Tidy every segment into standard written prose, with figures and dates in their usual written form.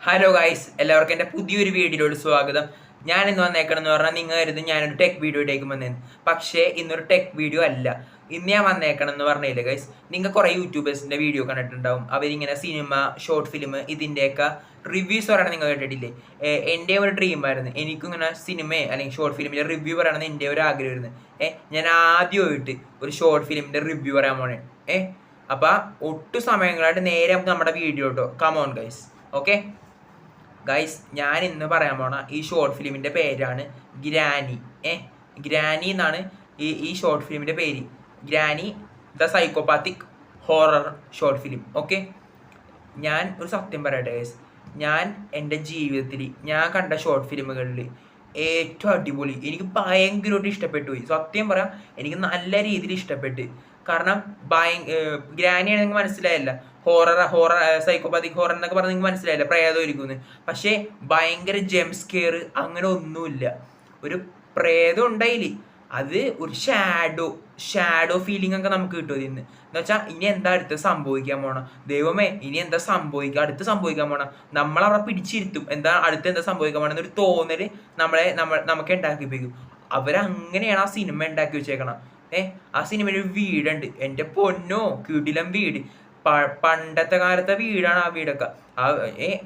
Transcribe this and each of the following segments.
Hello guys, എല്ലാവർക്കും എൻ്റെ പുതിയൊരു വീഡിയോയിലോട് സ്വാഗതം. ഞാൻ ഇന്ന് വന്നേക്കണമെന്ന് പറഞ്ഞാൽ നിങ്ങൾ കരുതും ഞാനൊരു ടെക് വീഡിയോയിലേക്ക് വന്നേന്ന്. പക്ഷേ ഇന്നൊരു ടെക് വീഡിയോ അല്ല. ഇന്ന് ഞാൻ വന്നേക്കണം എന്ന് പറഞ്ഞില്ലേ ഗൈസ്, നിങ്ങൾ കുറേ യൂട്യൂബേഴ്സിൻ്റെ വീഡിയോ കണ്ടിട്ടുണ്ടാവും. അവരിങ്ങനെ സിനിമ, ഷോർട്ട് ഫിലിം ഇതിൻ്റെയൊക്കെ റിവ്യൂസ് പറയണം നിങ്ങൾ കേട്ടിട്ടില്ലേ. എൻ്റെ ഒരു ഡ്രീമായിരുന്നു എനിക്കും ഇങ്ങനെ സിനിമയെ അല്ലെങ്കിൽ ഷോർട്ട് ഫിലിമിൻ്റെ റിവ്യൂ പറയണമെന്ന് എൻ്റെ ഒരു ആഗ്രഹമായിരുന്നു. ഞാൻ ആദ്യമായിട്ട് ഒരു ഷോർട്ട് ഫിലിമിൻ്റെ റിവ്യൂ പറയാൻ പോണേ. അപ്പം ഒട്ടു സമയങ്ങളായിട്ട് നേരെ നമ്മുടെ വീഡിയോ കേട്ടോ. Come on guys. ഓക്കെ ഗൈസ്, ഞാൻ ഇന്ന് പറയാൻ പോണ ഈ ഷോർട്ട് ഫിലിമിൻ്റെ പേരാണ് ഗ്രാനി. ഗ്രാനി എന്നാണ് ഈ ഷോർട്ട് ഫിലിമിൻ്റെ പേര്. Granny the psychopathic horror short film. Okay, ഞാൻ ഒരു സത്യം പറയട്ടെ ഗൈസ്, ഞാൻ എൻ്റെ ജീവിതത്തിൽ ഞാൻ കണ്ട ഷോർട്ട് ഫിലിമുകളിൽ ഏറ്റവും അടിപൊളി, എനിക്ക് ഭയങ്കരമായിട്ട് ഇഷ്ടപ്പെട്ടു പോയി. സത്യം പറയാം, എനിക്ക് നല്ല രീതിയിൽ ഇഷ്ടപ്പെട്ട്. കാരണം ഗ്രാനിയാണ് നിങ്ങൾക്ക് മനസ്സിലായല്ല, ഹോറർ സൈക്കോപാത്തിക് ഹോറർ എന്നൊക്കെ പറഞ്ഞ് നിങ്ങൾക്ക് മനസ്സിലായില്ല, പ്രേതമായിരിക്കുമെന്ന്. പക്ഷേ ഭയങ്കര ജംപ് സ്കെയർ അങ്ങനെ ഒന്നുമില്ല. ഒരു പ്രേതം ഉണ്ടായില്ല, അത് ഒരു ഷാഡോ ഫീലിംഗ് ഒക്കെ നമുക്ക് കിട്ടും ഇതിൽ നിന്ന്. എന്ന് വെച്ചാൽ ഇനി എന്താ അടുത്ത് സംഭവിക്കാൻ പോണം, ദൈവമേ ഇനി എന്താ അടുത്ത് സംഭവിക്കാൻ പോണം, നമ്മളവിടെ പിടിച്ചിരുത്തും, അടുത്ത് എന്താ സംഭവിക്കാൻ പോണം എന്നൊരു തോന്നൽ നമുക്ക് ഉണ്ടാക്കിപ്പിക്കും. അവരങ്ങനെയാണ് ആ സിനിമ ഉണ്ടാക്കി വെച്ചേക്കണം. ആ സിനിമയിൽ ഒരു വീടുണ്ട്, എൻ്റെ പൊന്നോ കിടിലം വീട്. പണ്ടത്തെ കാലത്തെ വീടാണ് ആ വീടൊക്കെ.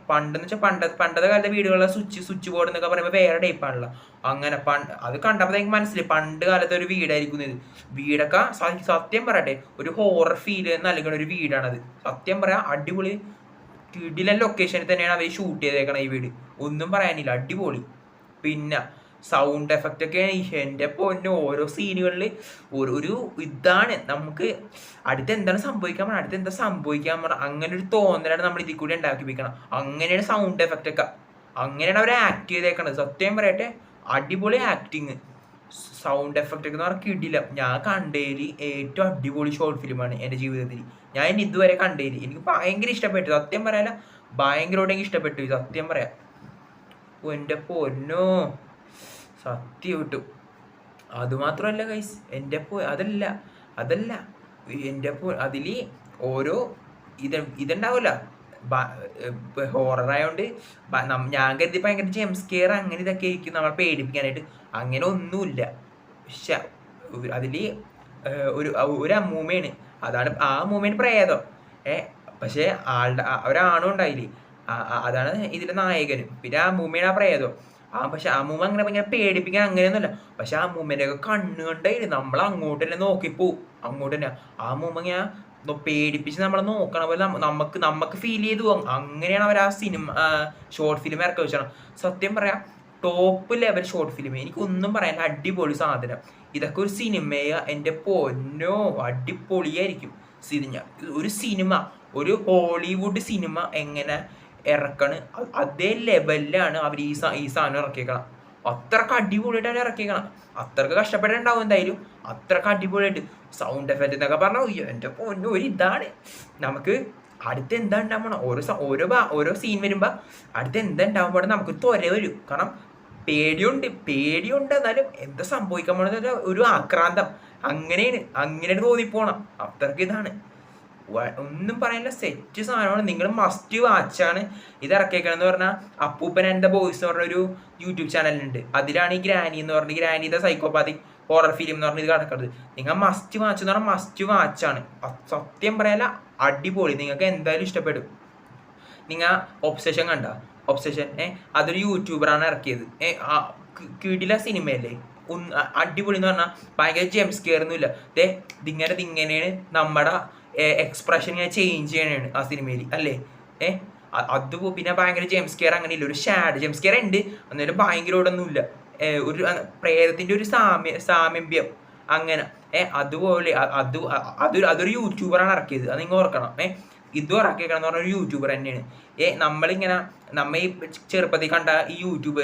പണ്ടെന്ന് വെച്ചാൽ പണ്ടത്തെ കാലത്തെ വീടുകളിലെ സ്വിച്ച് ബോർഡ് എന്നൊക്കെ പറയുമ്പോൾ വേറെ ടൈപ്പാണല്ലോ. അങ്ങനെ അത് കണ്ടപ്പോൾ എനിക്ക് മനസ്സിലായി പണ്ട് കാലത്തെ ഒരു വീടായിരിക്കും ഇത്. വീടൊക്കെ സത്യം പറയട്ടെ ഒരു ഹോറർ ഫീൽ നൽകുന്ന ഒരു വീടാണത്. സത്യം പറയാം, അടിപൊളി കിടിലൻ ലൊക്കേഷനിൽ തന്നെയാണ് അവർ ഷൂട്ട് ചെയ്തേക്കണം ഈ വീട്. ഒന്നും പറയാനില്ല, അടിപൊളി. പിന്നെ സൗണ്ട് എഫക്റ്റ് ഒക്കെ എൻ്റെ പൊന്നോ, ഓരോ സീനുകളിൽ ഒരു ഇതാണ് നമുക്ക് അടുത്ത് എന്താണ് സംഭവിക്കാൻ പോണം അങ്ങനെ ഒരു തോന്നലാണ് നമ്മൾ ഇതിൽ കൂടി ഉണ്ടാക്കിപ്പിക്കണം. അങ്ങനെയാണ് സൗണ്ട് എഫക്റ്റ് ഒക്കെ, അങ്ങനെയാണ് അവർ ആക്ട് ചെയ്തേക്കണത്. സത്യം പറയട്ടെ, അടിപൊളി ആക്ടിങ്. സൗണ്ട് എഫക്റ്റ് ഒക്കെ എന്ന് പറഞ്ഞാൽ കിടിലം. ഞാൻ കണ്ടതിൽ ഏറ്റവും അടിപൊളി ഷോർട്ട് ഫിലിമാണ് എൻ്റെ ജീവിതത്തിൽ. ഞാൻ ഇതുവരെ കണ്ടതിൽ എനിക്ക് ഭയങ്കര ഇഷ്ടപ്പെട്ടു. സത്യം പറയാല, ഭയങ്കരമായിട്ട് എനിക്ക് ഇഷ്ടപ്പെട്ടു. സത്യം പറയാം, എൻ്റെ പൊന്നോ സത്യം കിട്ടും. അതുമാത്രമല്ല ഗൈസ്, അതല്ല എൻ്റെ അതിൽ ഓരോ ഇതുണ്ടാവില്ല, ഹോററായോണ്ട് ഞാൻ കരുതി ഭയങ്കര ജംപ് സ്കെയർ അങ്ങനെ ഇതൊക്കെ ആയിരിക്കും നമ്മളെ പേടിപ്പിക്കാനായിട്ട്. അങ്ങനെ ഒന്നുമില്ല. പക്ഷെ അതിൽ ഒരു അമ്മൂമ്മയാണ്, ആ അമ്മൂമ്മേന് പ്രേതം. പക്ഷെ ഒരാണും ഉണ്ടായില്ലേ, അതാണ് ഇതിലെ നായകനും. പിന്നെ ആ അമ്മൂമ്മയാണ് ആ പ്രേതം. പക്ഷെ ആ അമ്മൂമ്മ അങ്ങനെ ഭയങ്കര പേടിപ്പിക്കാൻ അങ്ങനെയൊന്നുമല്ല. പക്ഷെ ആ അമ്മൂമ്മേൻ്റെ ഒക്കെ കണ്ണ് കണ്ടായില്ലേ നമ്മൾ അങ്ങോട്ട് തന്നെ നോക്കിപ്പോവും. അങ്ങോട്ട് തന്നെ ആ അമ്മൂമ്മ ഇങ്ങനെ പേടിപ്പിച്ച് നമ്മളെ നോക്കണ പോലെ നമുക്ക് ഫീൽ ചെയ്തു പോകും. അങ്ങനെയാണ് അവർ ആ ഷോർട്ട് ഫിലിം ഇറക്കി വെച്ചത്. സത്യം പറയാം, ടോപ്പ് ലെവൽ ഷോർട്ട് ഫിലിം. എനിക്കൊന്നും പറയാൻ, അടിപൊളി സാധനം. ഇതൊക്കെ ഒരു സിനിമയെ എൻ്റെ പൊന്നോ അടിപൊളിയായിരിക്കും. ഒരു സിനിമ, ഒരു ഹോളിവുഡ് സിനിമ എങ്ങനെ ഇറക്കണ് അതേ ലെവലിലാണ് അവർ ഈ സാധനം ഇറക്കിയേക്കണം. അത്രക്ക് അടിപൊളിയായിട്ടാണ് ഇറക്കിയേക്കണം. അത്രക്ക് കഷ്ടപ്പെട്ടുണ്ടാവും എന്തായാലും, അത്രക്ക് അടിപൊളിയായിട്ട്. സൗണ്ട് എഫക്റ്റ് എന്നൊക്കെ പറഞ്ഞാൽ എൻ്റെ പൊന്നോ ഒരു ഇതാണ്. നമുക്ക് അടുത്ത് എന്താ ഉണ്ടാവണം, ഓരോ സീൻ വരുമ്പോൾ അടുത്ത് എന്താ ഉണ്ടാവുമ്പോൾ നമുക്ക് ത്വര വരും. കാരണം പേടിയുണ്ട് എന്നാലും എന്താ സംഭവിക്കാൻ പോണെന്ന് ഒരു ആക്രാന്തം അങ്ങനെയാണ് തോന്നിപ്പോണം. അത്രക്ക് ഇതാണ്, ഒന്നും പറയാനില്ല, സെറ്റ് സാധനമാണ്. നിങ്ങൾ മസ്റ്റ് വാച്ചാണ് ഇത് ഇറക്കിയേക്കണെന്ന് പറഞ്ഞാൽ അപ്പൂപ്പൻ ആൻഡ് ദ ബോയ്സ് എന്ന് പറഞ്ഞൊരു യൂട്യൂബ് ചാനലുണ്ട്. അതിലാണ് ഈ ഗ്രാനി എന്ന് പറഞ്ഞ് granny the psychopathic horror film എന്ന് പറഞ്ഞ് ഇത് കിടക്കുന്നത്. നിങ്ങൾ മസ്റ്റ് വാച്ച് എന്ന് പറഞ്ഞാൽ മസ്റ്റ് വാച്ചാണ്. സത്യം പറയാല്ല, അടിപൊളി. നിങ്ങൾക്ക് എന്തായാലും ഇഷ്ടപ്പെടും. നിങ്ങൾ ഒബ്സെഷൻ കണ്ട ഒബ്സെഷൻ അതൊരു യൂട്യൂബറാണ് ഇറക്കിയത്. കിടില സിനിമയല്ലേ, അടിപൊളി എന്ന് പറഞ്ഞാൽ ഭയങ്കര ജംപ് സ്കെയർ ഒന്നുമില്ല. ഇതിങ്ങനെയാണ് നമ്മുടെ എക്സ്പ്രഷൻ ഇങ്ങനെ ചേഞ്ച് ചെയ്യണതാണ് ആ സിനിമയിൽ അല്ലേ. പിന്നെ ഭയങ്കര ജംപ് സ്കെയർ അങ്ങനെ ഇല്ല, ഒരു ഷാഡ് ജംപ് സ്കെയർ ഉണ്ട് എന്നാലും ഭയങ്കരമൊന്നുമില്ല. ഒരു പ്രേതത്തിൻ്റെ ഒരു സാമീപ്യം അങ്ങനെ. അതുപോലെ അതൊരു യൂട്യൂബറാണ് ഇറക്കിയത്, അത് നിങ്ങൾ ഓർക്കണം. ഇതും ഇറക്കിയേക്കണം എന്ന് പറഞ്ഞ ഒരു യൂട്യൂബർ തന്നെയാണ്. നമ്മ ഈ ചെറുപ്പത്തിൽ കണ്ട ഈ യൂട്യൂബ്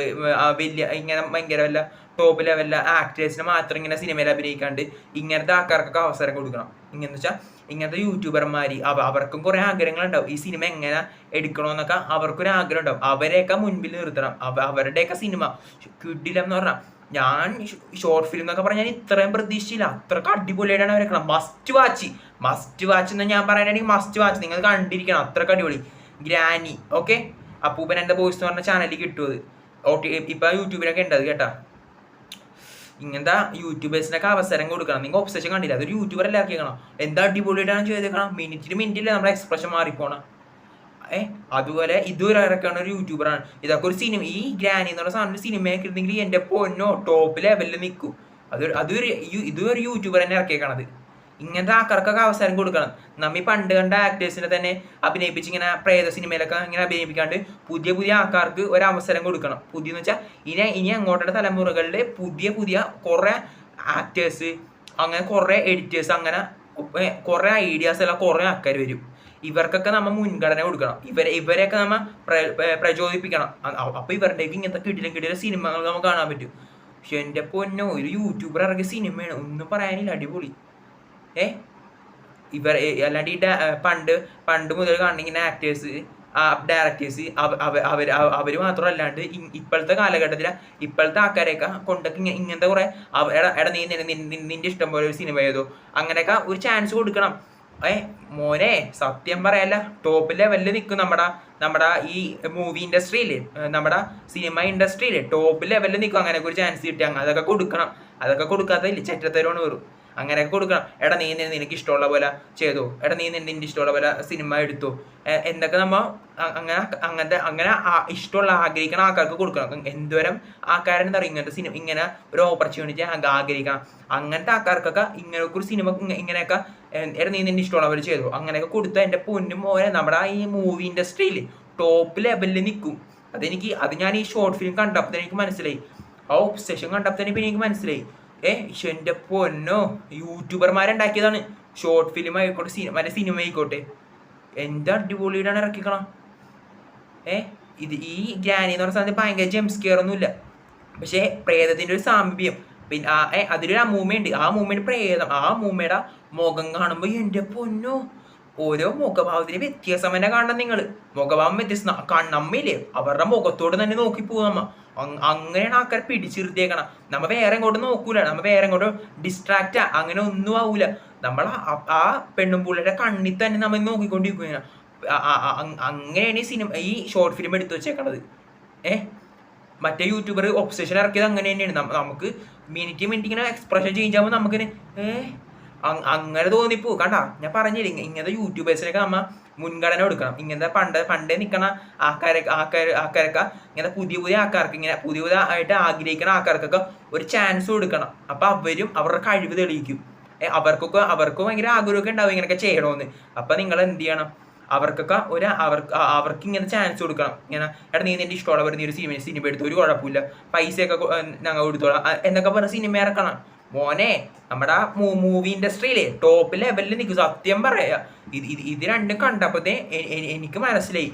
വലിയ ഇങ്ങനെ ഭയങ്കര വല്ല ടോപ്പ് ലെവലിലെ ആക്ടേഴ്സിനെ മാത്രം ഇങ്ങനെ സിനിമയിൽ അഭിനയിക്കാണ്ട് ഇങ്ങനത്തെ ആൾക്കാർക്കൊക്കെ അവസരം കൊടുക്കണം. ഇങ്ങനെ വെച്ചാൽ ഇങ്ങനത്തെ യൂട്യൂബർമാർ അവർക്കും കുറേ ആഗ്രഹങ്ങളുണ്ടാവും. ഈ സിനിമ എങ്ങനെ എടുക്കണമെന്നൊക്കെ അവർക്കൊരു ആഗ്രഹം ഉണ്ടാവും. അവരെയൊക്കെ മുൻപിൽ നിർത്തണം. അവരുടെയൊക്കെ സിനിമ കിടിലം എന്ന് പറഞ്ഞാൽ, ഞാൻ ഷോർട്ട് ഫിലിം എന്നൊക്കെ പറഞ്ഞാൽ ഇത്രയും പ്രതീക്ഷിച്ചില്ല. അത്രക്ക് അടിപൊളിയായിട്ടാണ് അവരെക്കണം. മസ്റ്റ് വാച്ച് എന്ന് ഞാൻ പറയാനാണെങ്കിൽ മസ്റ്റ് വാച്ച്, നിങ്ങൾ കണ്ടിരിക്കണം. അത്രക്ക് അടിപൊളി ഗ്രാനി. ഓക്കെ, അപ്പൂപ്പൻ എൻ്റെ ബോയ്സ് എന്ന് പറഞ്ഞ ചാനലിൽ കിട്ടും അത്. ഇപ്പം യൂട്യൂബിലൊക്കെ ഉണ്ട് അത് കേട്ടാ. ഇങ്ങനത്തെ യൂട്യൂബേഴ്സിനൊക്കെ അവസരം കൊടുക്കണം. നിങ്ങൾ ഒബ്സഷൻ കണ്ടില്ല, അതൊരു യൂട്യൂബർ അല്ലേ ഇറക്കിക്കണം. എന്താ അടിപൊളിയായിട്ടാണ് ചെയ്തേക്കണം. മിനിറ്റില്ല നമ്മുടെ എക്സ്പ്രഷൻ മാറിപ്പോണം. അതുപോലെ ഇതുവരെ ഇറക്കാണ് ഒരു യൂട്യൂബറാണ്. ഇതൊക്കെ ഒരു സിനിമ, ഈ ഗ്രാനി എന്ന് പറഞ്ഞ സാധനം സിനിമയൊക്കെ ഇരുന്നെങ്കിൽ എൻ്റെ പൊന്നോ ടോപ്പ് ലെവലിൽ നിൽക്കും. ഇതൊരു യൂട്യൂബർ തന്നെ ഇറക്കിയേക്കണത്. ഇങ്ങനത്തെ ആൾക്കാർക്കൊക്കെ അവസരം കൊടുക്കണം. നമ്മ ഈ പണ്ട് കണ്ട ആക്ടേഴ്സിനെ തന്നെ അഭിനയിപ്പിച്ച് ഇങ്ങനെ പ്രേത സിനിമയിലൊക്കെ ഇങ്ങനെ അഭിനയിപ്പിക്കാണ്ട് പുതിയ ആൾക്കാർക്ക് ഒരു അവസരം കൊടുക്കണം. പുതിയെന്ന് വെച്ചാൽ ഇനി അങ്ങോട്ടുള്ള തലമുറകളിൽ പുതിയ കുറേ ആക്ടേഴ്സ്, അങ്ങനെ കുറേ എഡിറ്റേഴ്സ്, അങ്ങനെ കുറേ ഐഡിയാസ് എല്ലാം കുറേ ആൾക്കാർ വരും. ഇവർക്കൊക്കെ നമ്മൾ മുൻഗണന കൊടുക്കണം. ഇവരെയൊക്കെ നമ്മൾ പ്രചോദിപ്പിക്കണം. അപ്പോൾ ഇവരുടെയൊക്കെ ഇങ്ങനത്തെ കിടിലം സിനിമകൾ നമുക്ക് കാണാൻ പറ്റും. പക്ഷെ എൻ്റെ പൊന്നോ, ഒരു യൂട്യൂബർ ഇറങ്ങിയ സിനിമയാണ്, ഒന്നും പറയാനില്ല, അടിപൊളി. അല്ലാണ്ട് ഈ പണ്ട് മുതൽ കാണുന്ന ആക്ടേഴ്സ്, ഡയറക്ടേഴ്സ് അവർ മാത്രമല്ലാണ്ട് ഇപ്പോഴത്തെ കാലഘട്ടത്തിൽ ഇപ്പോഴത്തെ ആൾക്കാരെയൊക്കെ കൊണ്ടൊക്കെ ഇങ്ങനത്തെ കുറെ നിന്റെ ഇഷ്ടം പോലെ ഒരു സിനിമ ചെയ്തോ അങ്ങനെയൊക്കെ ഒരു ചാൻസ് കൊടുക്കണം. മോനെ സത്യം പറയല്ല, ടോപ്പ് ലെവലിൽ നിൽക്കും നമ്മുടെ ഈ മൂവി ഇൻഡസ്ട്രിയിൽ, നമ്മുടെ സിനിമ ഇൻഡസ്ട്രിയിൽ ടോപ്പ് ലെവലിൽ നിൽക്കും. അങ്ങനെയൊക്കെ ഒരു ചാൻസ് കിട്ടി അതൊക്കെ കൊടുക്കണം. അതൊക്കെ കൊടുക്കാത്തതില്ല ചെറ്റത്തരോണ് വരും. അങ്ങനെയൊക്കെ കൊടുക്കണം. നീ നിനക്ക് ഇഷ്ടമുള്ള പോലെ ചെയ്തോ, നീ നിന്റെ ഇഷ്ടമുള്ള പോലെ സിനിമ എടുത്തോ എന്നൊക്കെ നമ്മ അങ്ങനെ ഇഷ്ടമുള്ള ആഗ്രഹിക്കുന്ന ആൾക്കാർക്ക് കൊടുക്കണം. എന്തോരം ആൾക്കാരെന്താ പറയുക ഇങ്ങനത്തെ സിനിമ, ഇങ്ങനെ ഒരു ഓപ്പർച്യൂണിറ്റി ആഗ്രഹിക്കണം. അങ്ങനത്തെ ആൾക്കാർക്കൊക്കെ ഇങ്ങനെയൊക്കെ ഒരു സിനിമ ഇങ്ങനെയൊക്കെ നീ നിന്റെ ഇഷ്ടമുള്ള പോലെ ചെയ്തോ അങ്ങനെയൊക്കെ കൊടുത്താൽ എൻ്റെ പൊന്നും മോനെ നമ്മുടെ ഈ മൂവി ഇൻഡസ്ട്രിയിൽ ടോപ്പ് ലെവലിൽ നിൽക്കും. അത് ഞാൻ ഈ ഷോർട്ട് ഫിലിം കണ്ടപ്പോൾ എനിക്ക് മനസ്സിലായി. ആ ഒബ്സെഷൻ കണ്ടപ്പോൾ തന്നെ എനിക്ക് മനസ്സിലായി. എൻ്റെ പൊന്നോ, യൂട്യൂബർമാരുണ്ടാക്കിയതാണ്. ഷോർട്ട് ഫിലിം ആയിക്കോട്ടെ, മറ്റേ സിനിമ ആയിക്കോട്ടെ, എന്താ അടിപൊളിയിട്ടാണ് ഇറക്കിക്കണം. ഈ ഗ്രാനി എന്ന് പറഞ്ഞ സാധനത്തിൽ ഭയങ്കര ജംസ്കെയർ ഒന്നുമില്ല, പക്ഷേ പ്രേതത്തിൻ്റെ ഒരു സാമീപ്യം. പിന്നെ അതിലൊരു അമ്മൂമ്മയുണ്ട്, ആ അമ്മൂമ്മയുടെ പ്രേതം, ആ അമ്മൂമ്മയുടെ മുഖം കാണുമ്പോൾ എൻ്റെ പൊന്നോ, ഓരോ മുഖഭാവത്തിന് വ്യത്യാസം തന്നെ കാണണം. നിങ്ങൾ മുഖഭാവം വ്യത്യസ്തം നമ്മയില്ലേ, അവരുടെ മുഖത്തോട് തന്നെ നോക്കിപ്പോകും നമ്മ. അങ്ങനെയാണ് ആൾക്കാർ പിടിച്ചിരുത്തിയേക്കണം. നമ്മ വേറെ എങ്ങോട്ട് നോക്കൂല, നമ്മ വേറെ എങ്ങോട്ട് ഡിസ്ട്രാക്റ്റ് അങ്ങനെ ഒന്നും ആവൂല. നമ്മൾ ആ പെണ്ണുമ്പുള്ളിയുടെ കണ്ണിൽ തന്നെ നമ്മൾ നോക്കിക്കൊണ്ടിരിക്കുകയാണ്. അങ്ങനെയാണ് ഈ സിനിമ, ഈ ഷോർട്ട് ഫിലിം എടുത്തു വെച്ചേക്കണത്. മറ്റേ യൂട്യൂബർ ഒബ്സെഷൻ ഇറക്കിയത് അങ്ങനെ തന്നെയാണ്. നമുക്ക് മിനിറ്റ് ഇങ്ങനെ എക്സ്പ്രഷൻ ചേഞ്ച് ആകുമ്പോൾ നമുക്കിന് അങ്ങനെ തോന്നിപ്പോ. കണ്ടാ ഞാൻ പറഞ്ഞില്ല, ഇങ്ങനത്തെ യൂട്യൂബേഴ്സിനൊക്കെ നമ്മ മുൻഗണന കൊടുക്കണം. ഇങ്ങനത്തെ പണ്ടേ നിൽക്കണ ആൾക്കാരൊക്കെ ഇങ്ങനെ പുതിയ ആൾക്കാർക്ക്, ഇങ്ങനെ പുതിയതായിട്ട് ആഗ്രഹിക്കുന്ന ആൾക്കാർക്കൊക്കെ ഒരു ചാൻസ് കൊടുക്കണം. അപ്പൊ അവരും അവരുടെ കഴിവ് തെളിയിക്കും. അവർക്ക് ഭയങ്കര ആഗ്രഹമൊക്കെ ഉണ്ടാവും ഇങ്ങനെയൊക്കെ ചെയ്യണമെന്ന്. അപ്പൊ നിങ്ങൾ എന്ത് ചെയ്യണം, അവർക്കൊക്കെ അവർക്ക് ഇങ്ങനെ ചാൻസ് കൊടുക്കണം. ഇങ്ങനെ നീ നിന്റെ ഇഷ്ടമുള്ള നീ ഒരു സിനിമ എടുത്തു, ഒരു കുഴപ്പമില്ല, പൈസയൊക്കെ ഞങ്ങൾ കൊടുത്തോളാം എന്നൊക്കെ പറഞ്ഞ സിനിമ ഇറക്കണം. മോനെ നമ്മുടെ മൂവി ഇൻഡസ്ട്രിയിലെ ടോപ്പ് ലെവലിൽ നിൽക്കും. സത്യം പറയാ, ഇത് രണ്ടും കണ്ടപ്പോഴത്തേ എനിക്ക് മനസ്സിലായി,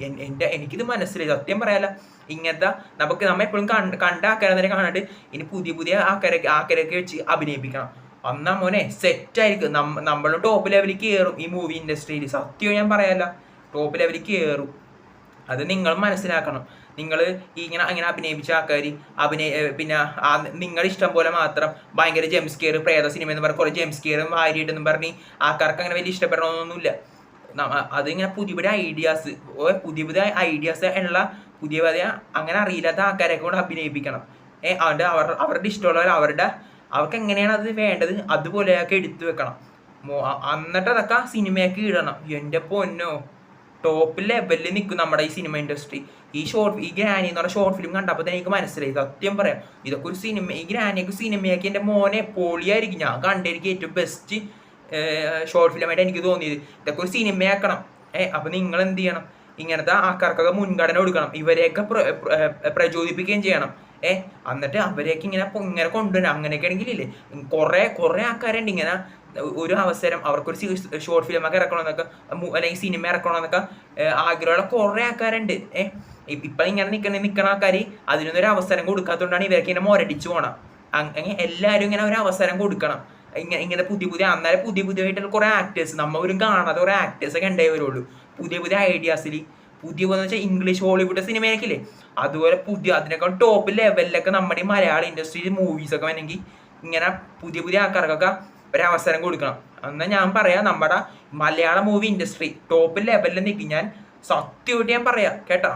എനിക്കിത് മനസ്സിലായി. സത്യം പറയാല, ഇങ്ങനത്തെ നമ്മ എപ്പോഴും കണ്ട ആൾക്കാരെ കാണാണ്ട് ഇനി പുതിയ ആൾക്കാരൊക്കെ വെച്ച് അഭിനയിപ്പിക്കണം. അന്നാ മോനെ സെറ്റായിരിക്കും. നമ്മളും ടോപ്പ് ലെവലിൽ കയറും ഈ മൂവി ഇൻഡസ്ട്രിയിൽ. സത്യം ഞാൻ പറയാല, ടോപ്പ് ലെവലിൽ കയറും. അത് നിങ്ങൾ മനസ്സിലാക്കണം. നിങ്ങൾ അങ്ങനെ അഭിനയിപ്പിച്ച ആൾക്കാർ പിന്നെ നിങ്ങളുടെ ഇഷ്ടം പോലെ മാത്രം ഭയങ്കര ജംസ്കെയർ, പ്രേത സിനിമ എന്ന് പറഞ്ഞാൽ കുറേ ജംസ്കെയറും വാരിയിട്ടെന്നും പറഞ്ഞ് ആൾക്കാർക്ക് അങ്ങനെ വലിയ ഇഷ്ടപ്പെടണമെന്നൊന്നുമില്ല. അതിങ്ങനെ പുതിയ ഐഡിയാസ് ഉള്ള പുതിയ അങ്ങനെ അറിയില്ലാത്ത ആൾക്കാരെ കൊണ്ട് അഭിനയിപ്പിക്കണം. അതുകൊണ്ട് അവരുടെ ഇഷ്ടമുള്ളവർ അവർക്ക് എങ്ങനെയാണ് അത് വേണ്ടത് അതുപോലെയൊക്കെ എടുത്തു വെക്കണം. എന്നിട്ട് അതൊക്കെ സിനിമയൊക്കെ ഇടണം. എൻ്റെ പൊന്നോ, ടോപ്പ് ലെവലിൽ നിൽക്കും നമ്മുടെ ഈ സിനിമ ഇൻഡസ്ട്രി. ഈ ഗ്രാനി എന്ന് പറഞ്ഞ ഷോർട്ട് ഫിലിം കണ്ടപ്പോൾ തന്നെ എനിക്ക് മനസ്സിലായി. സത്യം പറയാം, ഇതൊക്കെ ഒരു സിനിമ, ഈ ഗ്രാനിയൊക്കെ സിനിമയാക്കി എൻ്റെ മോനെ പൊളിയായിരിക്കും. ഞാൻ കണ്ടിരിക്കും ഏറ്റവും ബെസ്റ്റ് ഷോർട്ട് ഫിലിമായിട്ട് എനിക്ക് തോന്നിയത്. ഇതൊക്കെ ഒരു സിനിമയാക്കണം. അപ്പം നിങ്ങൾ എന്ത് ചെയ്യണം, ഇങ്ങനത്തെ ആൾക്കാർക്കൊക്കെ മുൻഗണന കൊടുക്കണം. ഇവരെയൊക്കെ പ്രചോദിപ്പിക്കുകയും ചെയ്യണം. എന്നിട്ട് അവരെയൊക്കെ ഇങ്ങനെ കൊണ്ടുവരണം. അങ്ങനെയൊക്കെ ആണെങ്കിലില്ലേ കുറേ ആൾക്കാരുണ്ട് ഇങ്ങനെ ഒരു അവസരം അവർക്കൊരു ഷോർട്ട് ഫിലിമൊക്കെ ഇറക്കണമെന്നൊക്കെ, അല്ലെങ്കിൽ സിനിമ ഇറക്കണമെന്നൊക്കെ ആഗ്രഹമുള്ള കുറേ ആൾക്കാരുണ്ട്. ഇപ്പം ഇങ്ങനെ നിൽക്കണ ആൾക്കാർ അതിനൊന്നും ഒരു അവസരം കൊടുക്കാത്തതുകൊണ്ടാണ് ഇവർക്ക് ഇങ്ങനെ മൊരടിച്ചു പോകണം. അങ്ങനെ എല്ലാവരും ഇങ്ങനെ ഒരു അവസരം കൊടുക്കണം. ഇങ്ങനെ അന്നേരം പുതിയതായിട്ടുള്ള കുറേ ആക്ടേഴ്സ്, നമ്മളും കാണാതെ കുറേ ആക്ടേഴ്സൊക്കെ ഉണ്ടായി വരുള്ളൂ. പുതിയ ഐഡിയാസിൽ പുതിയതെന്ന് വെച്ചാൽ ഇംഗ്ലീഷ് ഹോളിവുഡ് സിനിമയൊക്കെ ഇല്ലേ, അതുപോലെ അതിനേക്കാൾ ടോപ്പ് ലെവലിലൊക്കെ നമ്മുടെ ഈ മലയാള ഇൻഡസ്ട്രിയിൽ മൂവീസൊക്കെ വേണമെങ്കിൽ ഇങ്ങനെ പുതിയ ആൾക്കാർക്കൊക്കെ ഒരവസരം കൊടുക്കണം. എന്നാൽ ഞാൻ പറയാം, നമ്മുടെ മലയാള മൂവി ഇൻഡസ്ട്രി ടോപ്പ് ലെവലിൽ നിൽക്കും. ഞാൻ സത്യമായിട്ട് ഞാൻ പറയാം കേട്ടാ.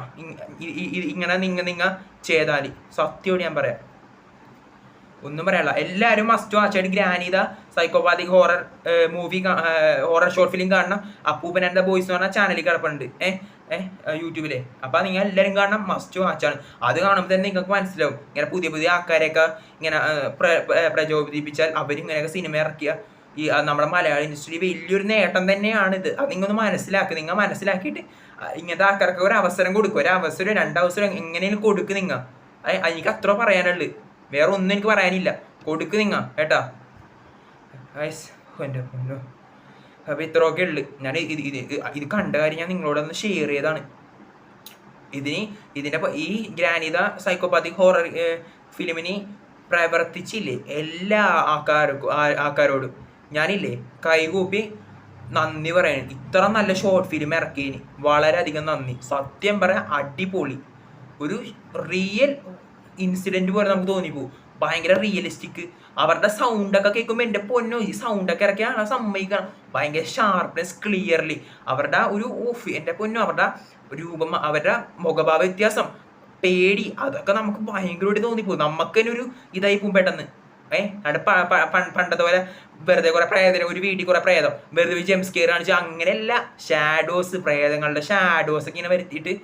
ഇങ്ങനെ നിങ്ങ ചെയ്താൽ സത്യമായിട്ട് ഞാൻ പറയാം, ഒന്നും പറയാനുള്ള. എല്ലാവരും മസ്റ്റ് വാച്ചായിട്ട് Granny the psychopathic horror movie horror short film കാണണം. അപ്പൂപ്പൻ ആൻഡ് ദ ബോയ്സ് എന്ന് പറഞ്ഞാൽ ചാനലിൽ കിടപ്പുണ്ട് യൂട്യൂബിലെ. അപ്പം നിങ്ങൾ എല്ലാവരും കാണണം, മസ്റ്റ് വാച്ചാണ്. അത് കാണുമ്പോൾ തന്നെ നിങ്ങൾക്ക് മനസ്സിലാവും ഇങ്ങനെ പുതിയ പുതിയ ആൾക്കാരെയൊക്കെ ഇങ്ങനെ പ്രചോദിപ്പിച്ചാൽ അവരിങ്ങനെയൊക്കെ സിനിമ ഇറക്കിയ ഈ നമ്മുടെ മലയാള ഇൻഡസ്ട്രി വലിയൊരു നേട്ടം തന്നെയാണിത്. അത് നിങ്ങളൊന്ന് മനസ്സിലാക്കുക. നിങ്ങൾ മനസ്സിലാക്കിയിട്ട് ഇങ്ങനത്തെ ആൾക്കാർക്ക് ഒരു അവസരം കൊടുക്കും, ഒരു അവസരം 2 അവസരം എങ്ങനെയും കൊടുക്കും നിങ്ങൾ. എനിക്ക് അത്ര പറയാനുള്ളു, വേറെ ഒന്നും എനിക്ക് പറയാനില്ല. കൊടുക്ക് നിങ്ങൾ കേട്ടാ. എൻ്റെ പൊന്നോ, അപ്പോൾ ഇത്രയൊക്കെ ഉള്ളു. ഞാൻ ഇത് കണ്ട കാര്യം ഞാൻ നിങ്ങളോടൊന്ന് ഷെയർ ചെയ്താണ്. ഇതിൻ്റെ ഈ ഗ്രാനീത സൈക്കോപാത്തിക് ഹോറർ ഫിലിമിന് പ്രവർത്തിച്ചില്ലേ എല്ലാ ആൾക്കാരോടും ഞാനില്ലേ കൈകൂപ്പി നന്ദി പറയണം. ഇത്ര നല്ല ഷോർട്ട് ഫിലിം ഇറക്കിയതിന് വളരെയധികം നന്ദി. സത്യം പറയാൻ അടിപൊളി, ഒരു റിയൽ ഇൻസിഡൻറ്റ് പോലെ നമുക്ക് തോന്നിപ്പോവും. ഭയങ്കര റിയലിസ്റ്റിക്. അവരുടെ സൗണ്ടൊക്കെ കേൾക്കുമ്പോൾ എൻ്റെ പൊന്നോ, ഈ സൗണ്ടൊക്കെ ഇറക്കിയാണ് സമ്മതിക്കണം. ഭയങ്കര ഷാർപ്നെസ്, ക്ലിയർലി അവരുടെ ഒരു എൻ്റെ പൊന്നോ, അവരുടെ രൂപം, അവരുടെ മുഖഭാവ വ്യത്യാസം, പേടി, അതൊക്കെ നമുക്ക് ഭയങ്കരമായിട്ട് തോന്നിപ്പോവും. നമുക്ക് തന്നെ ഒരു ഇതായി പോകും പെട്ടെന്ന്. പണ്ടത്തെ പോലെ വെറുതെ കുറെ പ്രേതം, ഒരു വീട്ടിൽ കുറെ പ്രേതം വെറുതെ ജെംസ്കെയർ കാണിച്ച് അങ്ങനെയല്ല. ഷാഡോസ്, പ്രേതങ്ങളുടെ ഷാഡോസ് ഒക്കെ ഇങ്ങനെ വരുത്തിയിട്ട്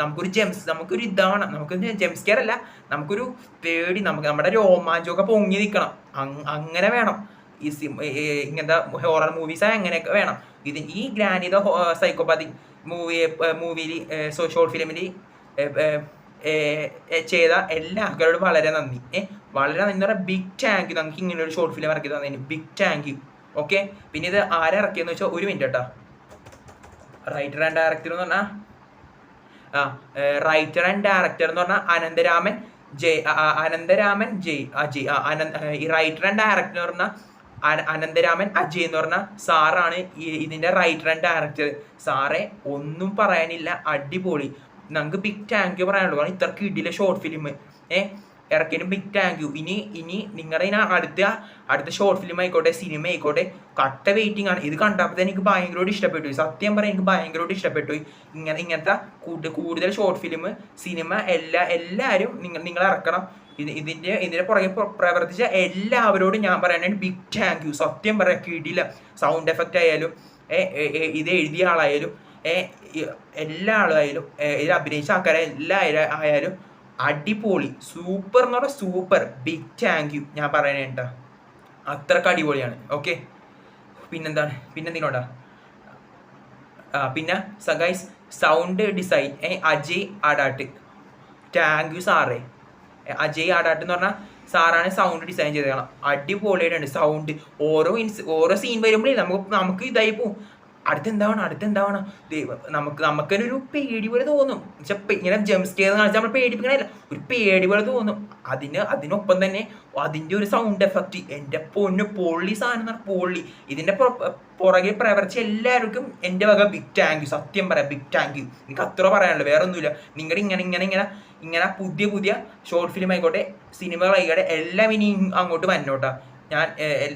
നമുക്കൊരു ഇതാണ്. നമുക്ക് ജെംസ്കെയർ അല്ല, നമുക്കൊരു പേടി, നമ്മുടെ രോമാഞ്ചമൊക്കെ പൊങ്ങി നിൽക്കണം. അങ്ങനെ വേണം ഈ ഇങ്ങനത്തെ ഹൊറർ മൂവീസ്, അങ്ങനെയൊക്കെ വേണം. ഈ ഗ്രാനീത സൈക്കോപാത്തിക് മൂവിയിൽ ഷോർട്ട് ഫിലിമിൽ ചെയ്ത എല്ലാ ആൾക്കാരോടും വളരെ നന്ദി. വളരെ നന്ദി എന്ന് പറഞ്ഞാൽ ബിഗ് താങ്ക് യു. നമുക്ക് ഇങ്ങനെ ഒരു ഷോർട്ട് ഫിലിം ഇറക്കി തന്നതിന് ബിഗ് താങ്ക് യു. ഓക്കെ, പിന്നെ ഇത് ആരെ ഇറക്കിയെന്ന് വെച്ചാൽ, ഒരു മിനിറ്റ് കേട്ടോ. റൈറ്റർ ആൻഡ് ഡയറക്ടർ എന്ന് പറഞ്ഞാൽ റൈറ്റർ ആൻഡ് ഡയറക്ടർ എന്ന് പറഞ്ഞാൽ അനന്തരാമൻ ജയ് അജയ്. ഈ റൈറ്റർ ആൻഡ് ഡയറക്ടർ എന്ന് പറഞ്ഞാൽ അനന്തരാമൻ അജയ് എന്ന് പറഞ്ഞ സാറാണ് ഇതിൻ്റെ റൈറ്റർ ആൻഡ് ഡയറക്ടർ. സാറേ ഒന്നും പറയാനില്ല, അടിപൊളി. നമുക്ക് ബിഗ് താങ്ക് യു പറയാനുള്ളൂ. കാരണം ഇത്രക്ക് ഇടിയിലെ ഷോർട്ട് ഫിലിം ഇറക്കിയതിനും ബിഗ് താങ്ക് യു. ഇനി നിങ്ങളുടെ അടുത്ത ഷോർട്ട് ഫിലിം ആയിക്കോട്ടെ, സിനിമ ആയിക്കോട്ടെ, കട്ട വെയിറ്റിംഗ് ആണ്. ഇത് കണ്ടപ്പോൾ എനിക്ക് ഭയങ്കരമായിട്ട് ഇഷ്ടപ്പെട്ടു. സത്യം പറയാൻ എനിക്ക് ഭയങ്കരമായിട്ട് ഇഷ്ടപ്പെട്ടു. ഇങ്ങനത്തെ കൂടുതൽ ഷോർട്ട് ഫിലിം, സിനിമ എല്ലാവരും നിങ്ങൾ ഇറക്കണം. ഇതിൻ്റെ പുറകെ പ്രവർത്തിച്ച എല്ലാവരോടും ഞാൻ പറയാനായിട്ട് ബിഗ് താങ്ക് യു. സത്യം പറയാൻ കിടിയില്ല. സൗണ്ട് എഫക്റ്റ് ആയാലും ഇത് എഴുതിയ ആളായാലും എല്ലാ ആളായാലും ഇതിൽ അഭിനയിച്ച ആൾക്കാരെ ആയാലും അടിപൊളി, സൂപ്പർ എന്ന് പറഞ്ഞാൽ സൂപ്പർ. ബിഗ് താങ്ക് യു ഞാൻ പറയാനേട്ടാ, അത്രക്ക് അടിപൊളിയാണ്. ഓക്കെ, പിന്നെന്തിനോടാ പിന്നെ guys, sound design Ajay Adat. Thank you സാറേ. അജയ് ആടാട്ട് എന്ന് പറഞ്ഞാൽ സാറാണ് സൗണ്ട് ഡിസൈൻ ചെയ്തേക്കണം. അടിപൊളിയായിട്ടുണ്ട് സൗണ്ട്. ഓരോ സീൻ വരുമ്പോഴേ നമുക്ക് ഇതായി പോവും. അടുത്തെന്താവണം നമുക്ക് തന്നെ ഒരു പേടി പോലെ തോന്നും. ഇങ്ങനെ ജംസ്കെയർ കാണിച്ചാൽ നമ്മൾ പേടിപ്പിക്കണല്ല, ഒരു പേടി പോലെ തോന്നും. അതിനൊപ്പം തന്നെ അതിൻ്റെ ഒരു സൗണ്ട് എഫക്റ്റ്, എൻ്റെ പൊന്നു പൊള്ളി സാധനം എന്ന് പറഞ്ഞാൽ പൊള്ളി. ഇതിൻ്റെ പുറകെ പ്രവർത്തിച്ച എല്ലാവർക്കും എൻ്റെ വക ബിഗ് താങ്ക് യു. സത്യം പറയാം, ബിഗ് താങ്ക് യു. എനിക്ക് അത്ര പറയാനുള്ളൂ, വേറെ ഒന്നുമില്ല. നിങ്ങളുടെ ഇങ്ങനെ പുതിയ ഷോർട്ട് ഫിലിം ആയിക്കോട്ടെ, സിനിമകളായിക്കോട്ടെ, എല്ലാം ഇനി അങ്ങോട്ട് വന്നോട്ടാ. ഞാൻ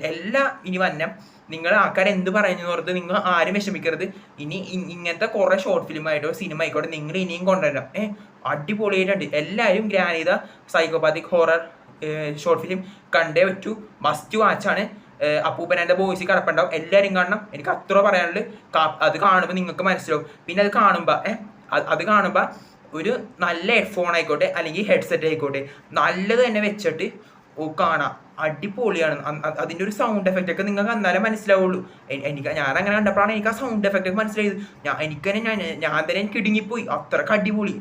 എല്ലാം ഇനി വന്നം. നിങ്ങൾ ആൾക്കാർ എന്ത് പറയുന്നു ഓർത്ത് നിങ്ങൾ ആരും വിഷമിക്കരുത്. ഇനി ഇങ്ങനത്തെ കുറേ ഷോർട്ട് ഫിലിം ആയിട്ടോ സിനിമ ആയിക്കോട്ടെ നിങ്ങൾ ഇനിയും കൊണ്ടുവരാം. അടിപൊളിയായിട്ടുണ്ട്. എല്ലാവരും ഗ്രാനീത സൈക്കോപാത്തിക് ഹൊറർ ഷോർട്ട് ഫിലിം കണ്ടേ പറ്റൂ, മസ്റ്റ് വാച്ചാണ്. അപ്പൂപ്പൻ ആൻഡ് ദ ബോയ്സ് കിടപ്പുണ്ടാവും, എല്ലാവരും കാണണം. എനിക്ക് അത്ര പറയാനുള്ളത്. അത് കാണുമ്പോൾ നിങ്ങൾക്ക് മനസ്സിലാവും. പിന്നെ അത് കാണുമ്പോൾ ഒരു നല്ല ഹെഡ്ഫോൺ ആയിക്കോട്ടെ അല്ലെങ്കിൽ ഹെഡ്സെറ്റ് ആയിക്കോട്ടെ നല്ലത് തന്നെ വെച്ചിട്ട് കാണാം. അടിപൊളിയാണ്. അതിൻ്റെ ഒരു സൗണ്ട് എഫക്റ്റ് ഒക്കെ നിങ്ങൾക്ക് എന്നാലേ മനസ്സിലാവുള്ളൂ. ഞാൻ അങ്ങനെ കണ്ടപ്പോഴാണ് എനിക്ക് ആ സൗണ്ട് എഫക്റ്റ് ഒക്കെ മനസ്സിലായത്. ഞാൻ തന്നെ എനിക്ക് ഇടുങ്ങിപ്പോയി. അത്രക്ക് അടിപൊളി,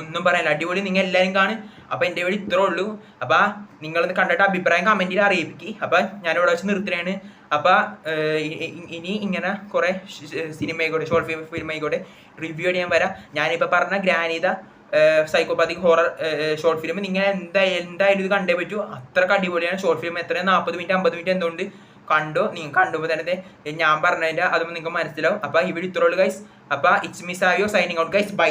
ഒന്നും പറയാനില്ല, അടിപൊളി. നിങ്ങൾ എല്ലാവരും കാണും. അപ്പോൾ എൻ്റെ ഇവിടെ ഇത്രേ ഉള്ളൂ. അപ്പോൾ നിങ്ങളൊന്ന് കണ്ടിട്ട് അഭിപ്രായം കമൻറ്റിൽ അറിയിപ്പിക്കുക. അപ്പോൾ ഞാനിവിടെ വെച്ച് നിർത്തുകയാണ്. അപ്പോൾ ഇനി ഇങ്ങനെ കുറേ സിനിമ ആയിക്കോട്ടെ, ഷോർട്ട് ഫിലിം ആയിക്കോട്ടെ റിവ്യൂ ചെയ്യാൻ വരാം. ഞാനിപ്പോൾ പറഞ്ഞ ഗ്രാനീത സൈക്കോപാത്തിക് ഹൊറർ ഷോർട്ട് ഫിലിം നിങ്ങൾ എന്തായാലും ഇത് കണ്ടേ പറ്റൂ. അത്രക്ക് അടിപൊളിയാണ് ഷോർട്ട് ഫിലിം. എത്ര 40 മിനിറ്റ് 50 മിനിറ്റ് എന്തുകൊണ്ട് നിങ്ങൾ കണ്ടുമ്പോൾ തന്നെ ഞാൻ പറഞ്ഞതിൻ്റെ അതൊന്നും നിങ്ങൾക്ക് മനസ്സിലാവും. അപ്പോൾ ഇവിടെ ഇത്രേ ഉള്ളൂ ഗൈസ്. അപ്പോൾ it's me Sayo signing out guys, by.